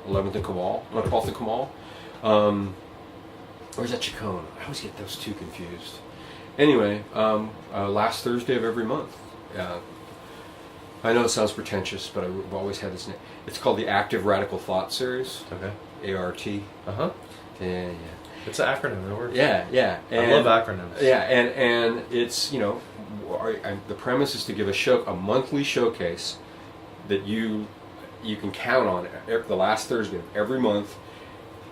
11th and Kamal, 12th and Kamal. Or is that Chacon? I always get those two confused. Anyway, last Thursday of every month. I know it sounds pretentious, but I've always had this name. It's called the Active Radical Thought Series. Okay. ART. Yeah. It's an acronym. It works. Yeah. I love acronyms. Yeah, and it's the premise is to give a monthly showcase that you can count on the last Thursday of every month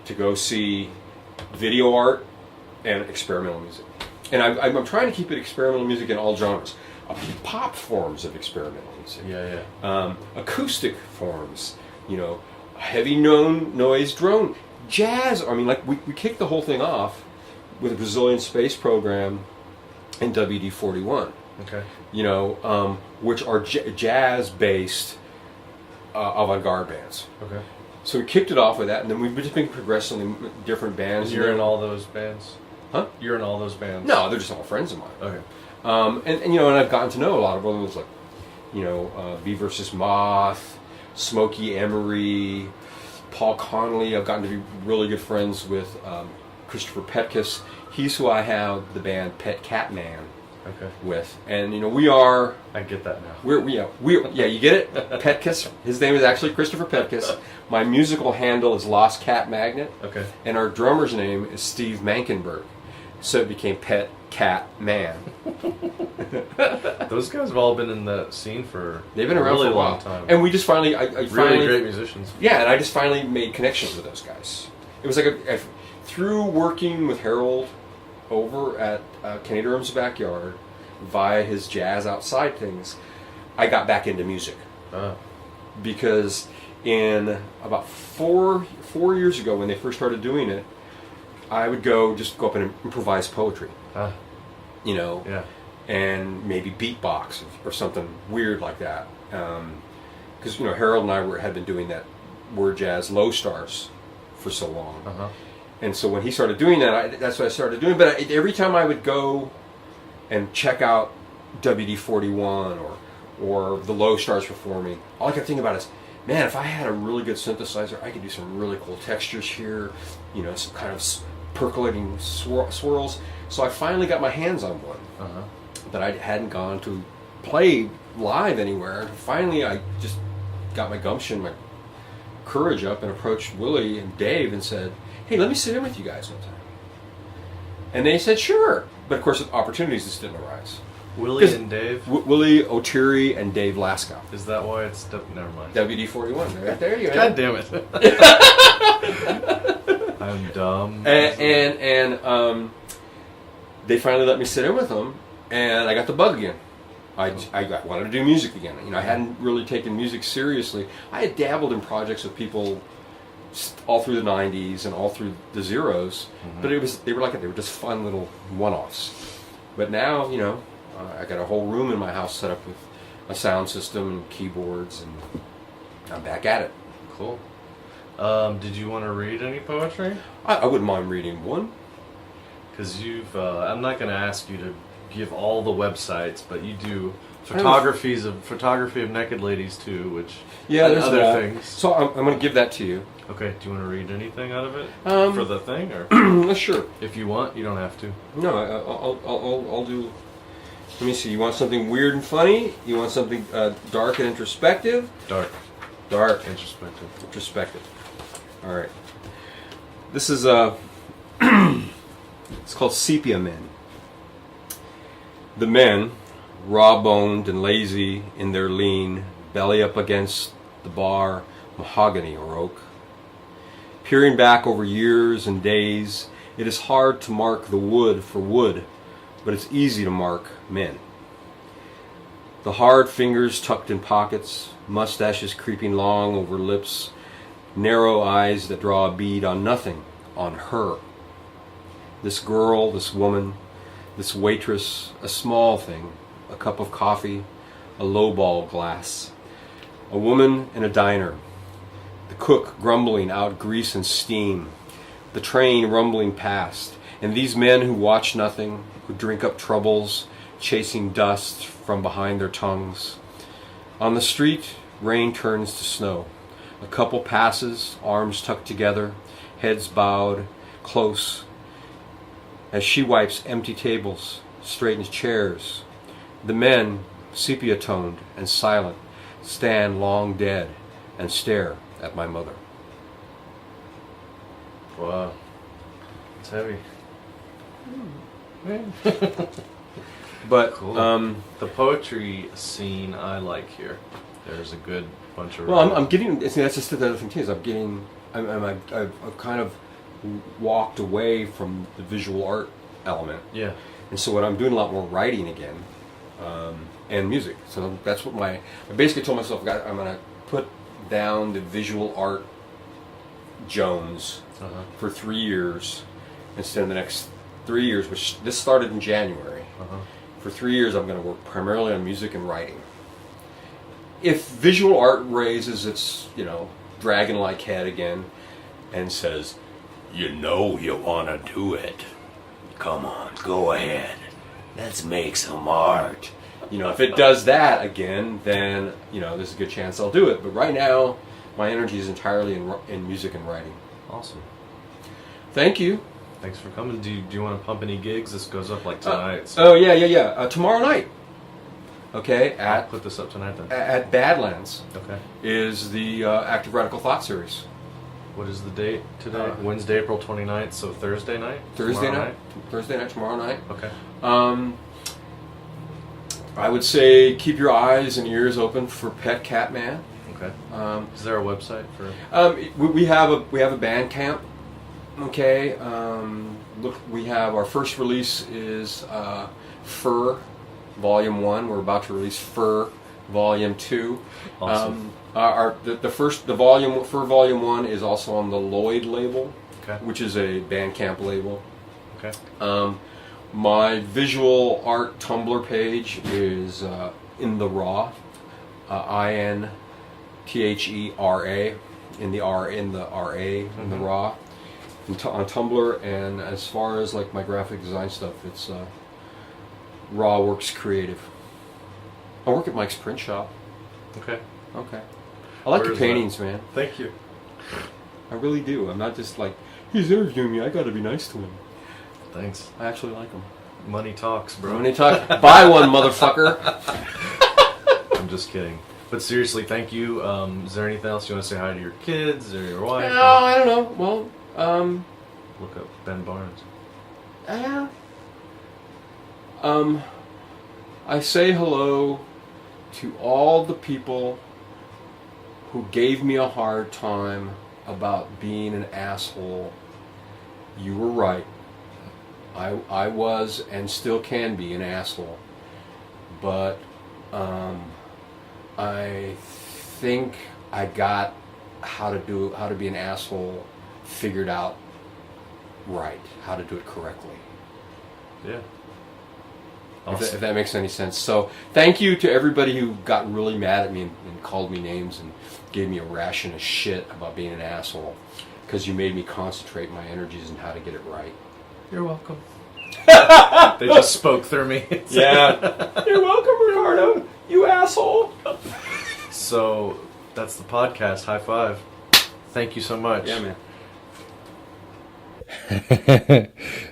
to go see video art and experimental music. And I'm trying to keep it experimental music in all genres. Pop forms of experimental music. Yeah. Acoustic forms. Heavy noise drone. Jazz. I mean, like we kicked the whole thing off with a Brazilian space program in WD-41. Okay. Which are jazz-based avant-garde bands. Okay. So we kicked it off with that, and then we've just been progressively different bands. And you're in all those bands? Huh? You're in all those bands? No, they're just all friends of mine. Okay. And I've gotten to know a lot of others, like Bee vs. Moth, Smokey Emery, Paul Connolly. I've gotten to be really good friends with Christopher Petkus. He's who I have the band Pet Cat Man Okay. with, and we are. I get that now. You get it? Petkus. His name is actually Christopher Petkus. My musical handle is Lost Cat Magnet. Okay. And our drummer's name is Steve Mankenberg. So it became Pet Cat Man. Those guys have all been in the scene for They've been around really for a while. long time. And we just finally, really great musicians. Yeah, and I just finally made connections with those guys. It was like through working with Harold over at Kenny Durham's backyard via his Jazz Outside things, I got back into music. Because in about four years ago, when they first started doing it, I would go up and improvise poetry. Yeah. And maybe beatbox or something weird like that. Because Harold and I had been doing that word jazz low stars for so long. And so when he started doing that, that's what I started doing. But every time I would go and check out WD-41 or the low stars performing, all I kept thinking about is, man, if I had a really good synthesizer, I could do some really cool textures here, some kind of percolating swirls. So I finally got my hands on one that I hadn't gone to play live anywhere. Finally, I just got my gumption, my courage up, and approached Willie and Dave and said, hey, let me sit in with you guys one time. And they said, sure. But of course, opportunities just didn't arise. Willie and Dave? Willie O'Teary and Dave Laskow. Is that why it's... Never mind. WD-41. There you go. God damn it. I'm dumb. And they finally let me sit in with them, and I got the bug again. I wanted to do music again. I hadn't really taken music seriously. I had dabbled in projects with people all through the 90s and all through the zeros, but they were just fun little one-offs. But now, I got a whole room in my house set up with a sound system and keyboards, and I'm back at it. Cool. Did you want to read any poetry? I wouldn't mind reading one. Because I'm not going to ask you to give all the websites, but you do photography of naked ladies too, which there's other that. things. So I'm going to give that to you. Okay. Do you want to read anything out of it for the thing, or sure? If you want, you don't have to. No, I'll do. Let me see. You want something weird and funny? You want something dark and introspective? Dark. Introspective. All right. This is it's called Sepia Men. The men, raw-boned and lazy in their lean, belly up against the bar, mahogany or oak. Peering back over years and days, it is hard to mark the wood for wood, but it's easy to mark men. The hard fingers tucked in pockets, mustaches creeping long over lips, narrow eyes that draw a bead on nothing, on her. This girl, this woman, this waitress, a small thing, a cup of coffee, a lowball glass. A woman in a diner. The cook grumbling out grease and steam. The train rumbling past. And these men who watch nothing, who drink up troubles, chasing dust from behind their tongues. On the street, rain turns to snow. A couple passes, arms tucked together, heads bowed, close, as she wipes empty tables, straightens chairs. The men, sepia-toned and silent, stand long dead and stare at my mother. Wow. It's heavy. But cool. The poetry scene I like here. There's a good bunch of. Well, I'm getting. See, that's just the other thing too. Is I've kind of walked away from the visual art element. Yeah. And so what I'm doing a lot more writing again, and music. So that's what I basically told myself. I'm gonna put down the visual art Jones for 3 years instead of the next 3 years, which this started in January. For 3 years, I'm going to work primarily on music and writing. If visual art raises its, dragon-like head again and says, you want to do it. Come on, go ahead. Let's make some art. If it does that again, then, there's a good chance I'll do it. But right now, my energy is entirely in music and writing. Awesome. Thank you. Thanks for coming. Do you want to pump any gigs? This goes up like tonight. Oh, yeah. Tomorrow night. Okay, I'll put this up tonight then. At Badlands. Okay. Is the Active Radical Thought series. What is the date today? Wednesday, April 29th, so Thursday night? Thursday night, tomorrow night. Okay. I would say keep your eyes and ears open for Pet Cat Man. Okay. Is there a website for? We have a Bandcamp. Okay. Look, we have our first release is Fur Volume 1. We're about to release Fur Volume 2. Awesome. Fur Volume 1 is also on the Lloyd label, Okay. which is a Bandcamp label. Okay. My visual art Tumblr page is in the raw, INTHERA, in the RA, in the raw, on Tumblr. And as far as like my graphic design stuff, it's Raw Works Creative. I work at Mike's print shop. Okay. Okay. I like Where your is paintings, man. Thank you. I really do. I'm not just like, he's interviewing me, I gotta be nice to him. Thanks. I actually like him. Money talks, bro. When they talk, buy one, motherfucker. I'm just kidding. But seriously, thank you. Is there anything else you want to say hi to your kids or your wife? No, I don't know. Well, Look up Ben Barnes. I say hello to all the people who gave me a hard time about being an asshole. You were right. I was and still can be an asshole. But I think I got how to be an asshole figured out right, how to do it correctly. Yeah. If that makes any sense. So thank you to everybody who got really mad at me and called me names and gave me a ration of shit about being an asshole, because you made me concentrate my energies on how to get it right. You're welcome. They just spoke through me. Yeah. You're welcome, Ricardo. You asshole. So that's the podcast. High five. Thank you so much. Yeah, man.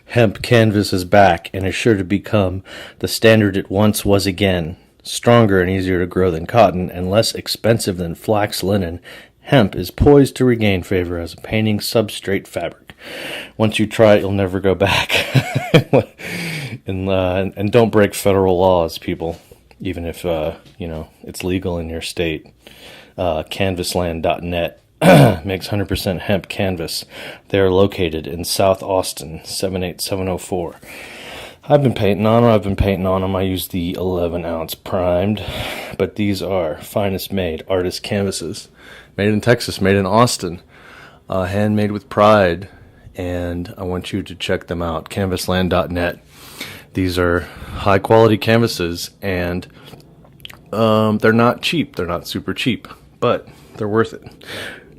Hemp canvas is back and is sure to become the standard it once was again. Stronger and easier to grow than cotton and less expensive than flax linen, hemp is poised to regain favor as a painting substrate fabric. Once you try it, you'll never go back. And don't break federal laws, people, even if it's legal in your state. Canvasland.net makes 100% hemp canvas. They are located in South Austin, 78704. I've been painting on them. I use the 11-ounce primed, but these are finest made artist canvases. Made in Texas, made in Austin, handmade with pride, and I want you to check them out, canvasland.net. These are high-quality canvases, and they're not cheap. They're not super cheap, but they're worth it.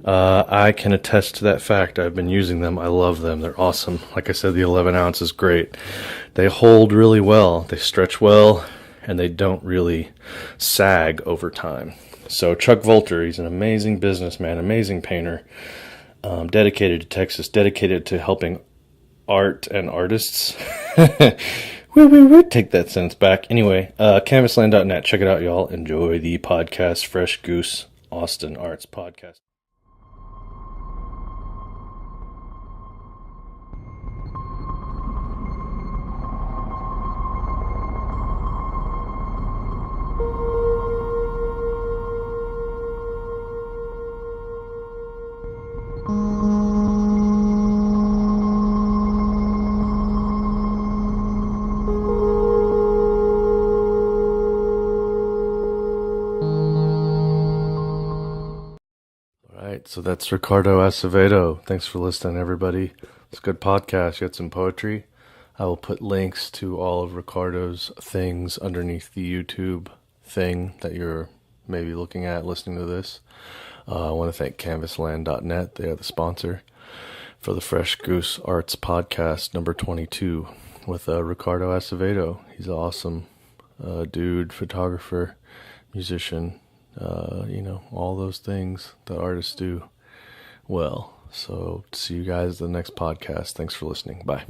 I can attest to that fact. I've been using them. I love them. They're awesome. Like I said, the 11 ounce is great. They hold really well. They stretch well, and they don't really sag over time. So Chuck Volter, he's an amazing businessman, amazing painter, dedicated to Texas, dedicated to helping art and artists. Take that sentence back. Anyway, canvasland.net. Check it out, y'all. Enjoy the podcast, Fresh Goose Austin Arts Podcast. So that's Ricardo Acevedo. Thanks for listening, everybody. It's a good podcast. You got some poetry. I will put links to all of Ricardo's things underneath the YouTube thing that you're maybe looking at, listening to this. I want to thank canvasland.net. They are the sponsor for the Fresh Goose Arts Podcast, number 22, with Ricardo Acevedo. He's an awesome dude, photographer, musician. All those things that artists do well. So see you guys at the next podcast. Thanks for listening. Bye.